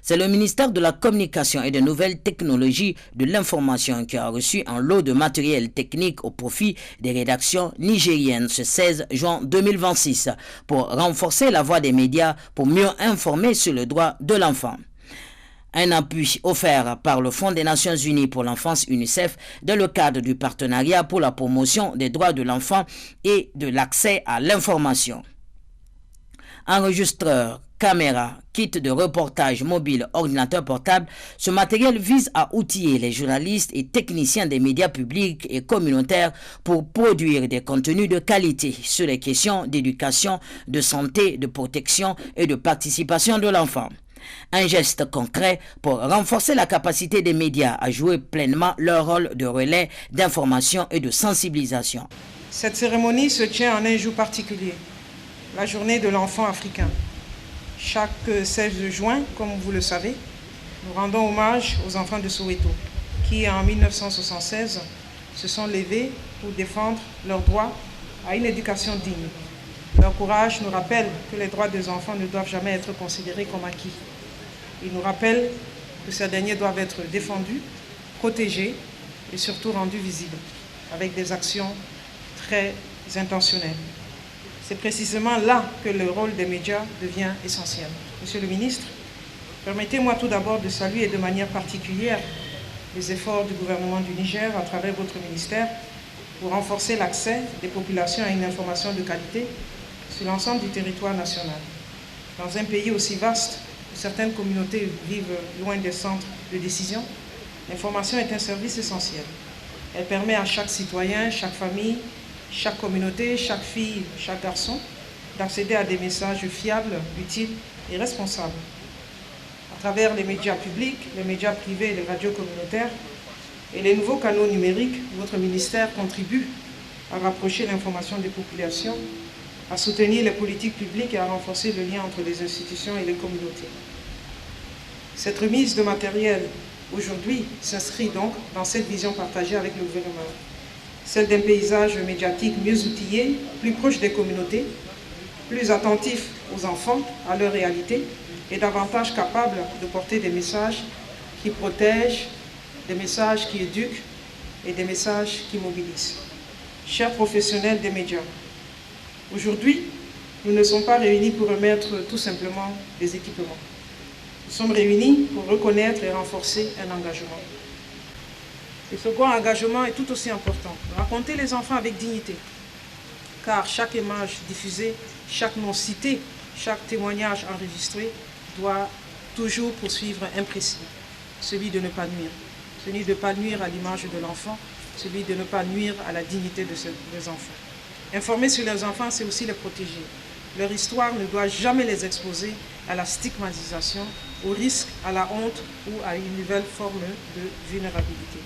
C'est le ministère de la Communication et des Nouvelles Technologies de l'Information qui a reçu un lot de matériel technique au profit des rédactions nigériennes ce 16 juin 2026 pour renforcer la voix des médias pour mieux informer sur le droit de l'enfant. Un appui offert par le Fonds des Nations Unies pour l'enfance UNICEF dans le cadre du partenariat pour la promotion des droits de l'enfant et de l'accès à l'information. Enregistreur, caméra, kit de reportage mobile, ordinateur portable, ce matériel vise à outiller les journalistes et techniciens des médias publics et communautaires pour produire des contenus de qualité sur les questions d'éducation, de santé, de protection et de participation de l'enfant. Un geste concret pour renforcer la capacité des médias à jouer pleinement leur rôle de relais d'information et de sensibilisation. Cette cérémonie se tient en un jour particulier, la journée de l'enfant africain. Chaque 16 juin, comme vous le savez, nous rendons hommage aux enfants de Soweto qui, en 1976, se sont levés pour défendre leur droit à une éducation digne. Leur courage nous rappelle que les droits des enfants ne doivent jamais être considérés comme acquis. Il nous rappelle que ces derniers doivent être défendus, protégés et surtout rendus visibles, avec des actions très intentionnelles. C'est précisément là que le rôle des médias devient essentiel. Monsieur le ministre, permettez-moi tout d'abord de saluer de manière particulière les efforts du gouvernement du Niger à travers votre ministère pour renforcer l'accès des populations à une information de qualité sur l'ensemble du territoire national. Dans un pays aussi vaste, où certaines communautés vivent loin des centres de décision, l'information est un service essentiel. Elle permet à chaque citoyen, chaque famille, chaque communauté, chaque fille, chaque garçon d'accéder à des messages fiables, utiles et responsables. À travers les médias publics, les médias privés et les radios communautaires et les nouveaux canaux numériques, votre ministère contribue à rapprocher l'information des populations, à soutenir les politiques publiques et à renforcer le lien entre les institutions et les communautés. Cette remise de matériel aujourd'hui s'inscrit donc dans cette vision partagée avec le gouvernement, celle d'un paysage médiatique mieux outillé, plus proche des communautés, plus attentif aux enfants, à leur réalité, et davantage capable de porter des messages qui protègent, des messages qui éduquent et des messages qui mobilisent. Chers professionnels des médias, aujourd'hui, nous ne sommes pas réunis pour remettre tout simplement des équipements. Nous sommes réunis pour reconnaître et renforcer un engagement. Le second engagement est tout aussi important. Raconter les enfants avec dignité. Car chaque image diffusée, chaque nom cité, chaque témoignage enregistré doit toujours poursuivre un principe, celui de ne pas nuire. Celui de ne pas nuire à l'image de l'enfant, celui de ne pas nuire à la dignité des enfants. Informer sur les enfants, c'est aussi les protéger. Leur histoire ne doit jamais les exposer à la stigmatisation, au risque, à la honte ou à une nouvelle forme de vulnérabilité.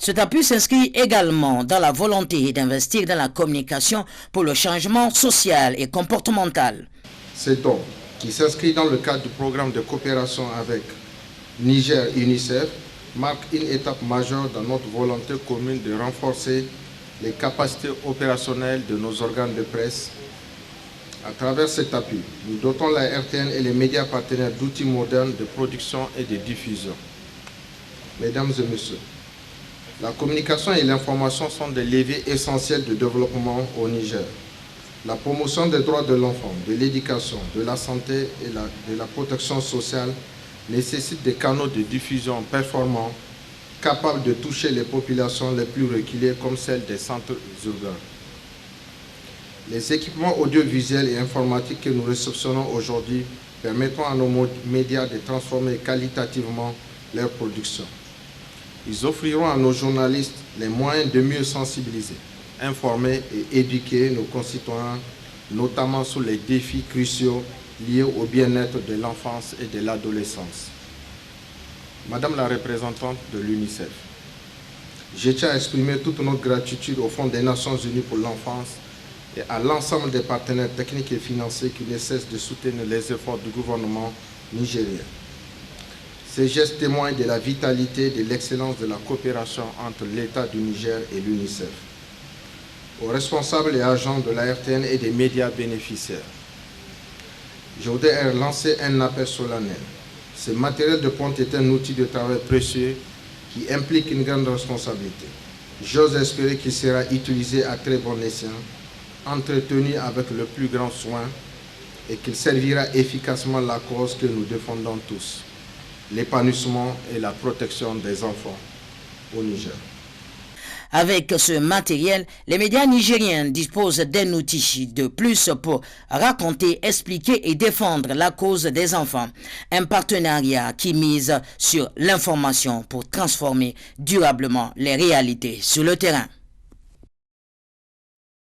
Cet appui s'inscrit également dans la volonté d'investir dans la communication pour le changement social et comportemental. Cet don, qui s'inscrit dans le cadre du programme de coopération avec Niger UNICEF, marque une étape majeure dans notre volonté commune de renforcer les capacités opérationnelles de nos organes de presse. À travers cet appui, nous dotons la RTN et les médias partenaires d'outils modernes de production et de diffusion. Mesdames et messieurs, la communication et l'information sont des leviers essentiels de développement au Niger. La promotion des droits de l'enfant, de l'éducation, de la santé et de la protection sociale nécessite des canaux de diffusion performants, capables de toucher les populations les plus reculées comme celles des centres urbains. Les équipements audiovisuels et informatiques que nous réceptionnons aujourd'hui permettront à nos médias de transformer qualitativement leur production. Ils offriront à nos journalistes les moyens de mieux sensibiliser, informer et éduquer nos concitoyens, notamment sur les défis cruciaux liés au bien-être de l'enfance et de l'adolescence. Madame la représentante de l'UNICEF, je tiens à exprimer toute notre gratitude au Fonds des Nations Unies pour l'enfance et à l'ensemble des partenaires techniques et financiers qui ne cessent de soutenir les efforts du gouvernement nigérien. Ces gestes témoignent de la vitalité et de l'excellence de la coopération entre l'État du Niger et l'UNICEF. Aux responsables et agents de la RTN et des médias bénéficiaires, je voudrais lancer un appel solennel. Ce matériel de pointe est un outil de travail précieux qui implique une grande responsabilité. J'ose espérer qu'il sera utilisé à très bon escient, entretenu avec le plus grand soin et qu'il servira efficacement la cause que nous défendons tous, l'épanouissement et la protection des enfants au Niger. Avec ce matériel, les médias nigériens disposent d'un outil de plus pour raconter, expliquer et défendre la cause des enfants. Un partenariat qui mise sur l'information pour transformer durablement les réalités sur le terrain.